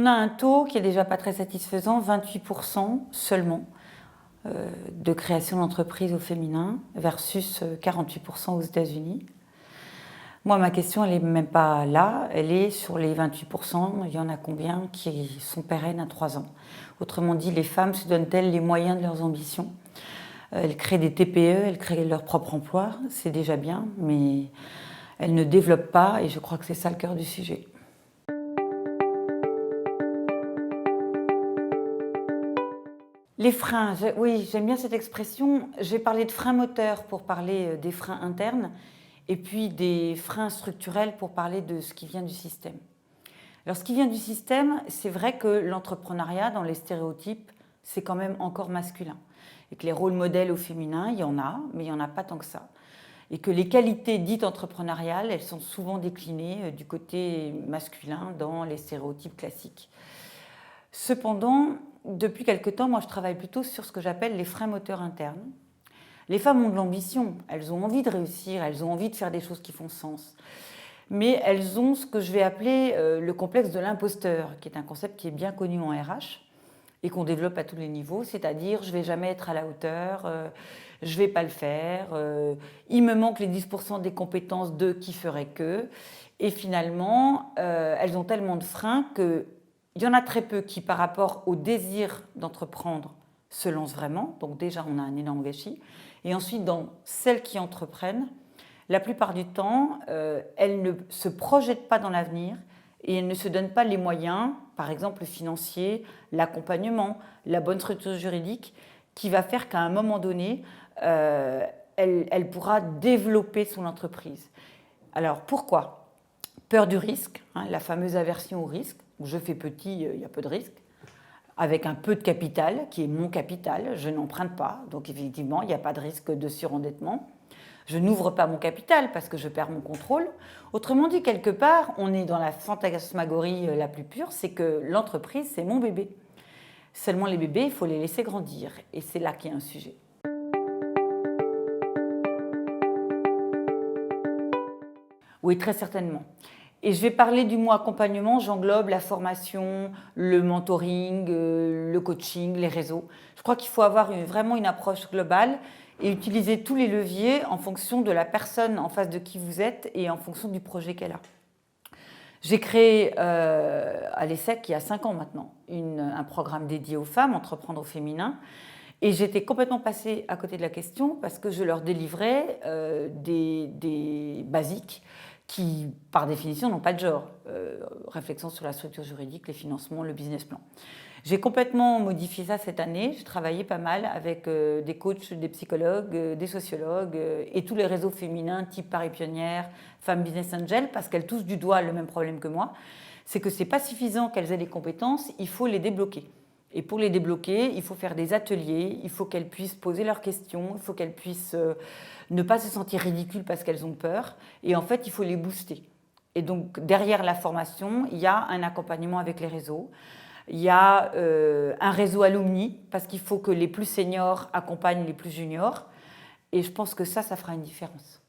On a un taux qui est déjà pas très satisfaisant, 28% seulement de création d'entreprises au féminin versus 48% aux États-Unis. Moi, ma question, elle n'est même pas là, elle est sur les 28%. Il y en a combien qui sont pérennes à 3 ans? Autrement dit, les femmes se donnent-elles les moyens de leurs ambitions? Elles créent des TPE, elles créent leur propre emploi, c'est déjà bien, mais elles ne développent pas et je crois que c'est ça le cœur du sujet. Les freins, oui, j'aime bien cette expression. Je vais parler de freins moteurs pour parler des freins internes et puis des freins structurels pour parler de ce qui vient du système. Alors ce qui vient du système, c'est vrai que l'entrepreneuriat, dans les stéréotypes, c'est quand même encore masculin. Et que les rôles modèles au féminin, il y en a, mais il n'y en a pas tant que ça. Et que les qualités dites entrepreneuriales, elles sont souvent déclinées du côté masculin dans les stéréotypes classiques. Cependant, depuis quelque temps, moi je travaille plutôt sur ce que j'appelle les freins moteurs internes. Les femmes ont de l'ambition, elles ont envie de réussir, elles ont envie de faire des choses qui font sens. Mais elles ont ce que je vais appeler le complexe de l'imposteur, qui est un concept qui est bien connu en RH et qu'on développe à tous les niveaux, c'est-à-dire je ne vais jamais être à la hauteur, je ne vais pas le faire, il me manque les 10% des compétences de qui ferait que. Et finalement, elles ont tellement de freins qu'il y en a très peu qui, par rapport au désir d'entreprendre, se lancent vraiment. Donc déjà, on a un énorme gâchis. Et ensuite, dans celles qui entreprennent, la plupart du temps, elles ne se projettent pas dans l'avenir et elles ne se donnent pas les moyens, par exemple financiers, l'accompagnement, la bonne structure juridique, qui va faire qu'à un moment donné, elle pourra développer son entreprise. Alors pourquoi? Peur du risque, hein, la fameuse aversion au risque, où je fais petit, il y a peu de risque, avec un peu de capital, qui est mon capital, je n'emprunte pas, donc effectivement, il n'y a pas de risque de surendettement. Je n'ouvre pas mon capital parce que je perds mon contrôle. Autrement dit, quelque part, on est dans la fantasmagorie la plus pure, c'est que l'entreprise, c'est mon bébé. Seulement les bébés, il faut les laisser grandir. Et c'est là qu'il y a un sujet. Oui, très certainement. Et je vais parler du mot accompagnement, j'englobe la formation, le mentoring, le coaching, les réseaux. Je crois qu'il faut avoir vraiment une approche globale et utiliser tous les leviers en fonction de la personne en face de qui vous êtes et en fonction du projet qu'elle a. J'ai créé à l'ESSEC, il y a 5 ans maintenant, un programme dédié aux femmes, entreprendre au féminin. Et j'étais complètement passée à côté de la question parce que je leur délivrais des basiques qui, par définition, n'ont pas de genre. Réflexion sur la structure juridique, les financements, le business plan. J'ai complètement modifié ça cette année. J'ai travaillé pas mal avec des coachs, des psychologues, des sociologues et tous les réseaux féminins type Paris Pionnière, Femmes Business Angel, parce qu'elles touchent du doigt le même problème que moi. C'est que ce n'est pas suffisant qu'elles aient les compétences, il faut les débloquer. Et pour les débloquer, il faut faire des ateliers, il faut qu'elles puissent poser leurs questions, il faut qu'elles puissent ne pas se sentir ridicules parce qu'elles ont peur. Et en fait, il faut les booster. Et donc, derrière la formation, il y a un accompagnement avec les réseaux. Il y a un réseau alumni, parce qu'il faut que les plus seniors accompagnent les plus juniors. Et je pense que ça fera une différence.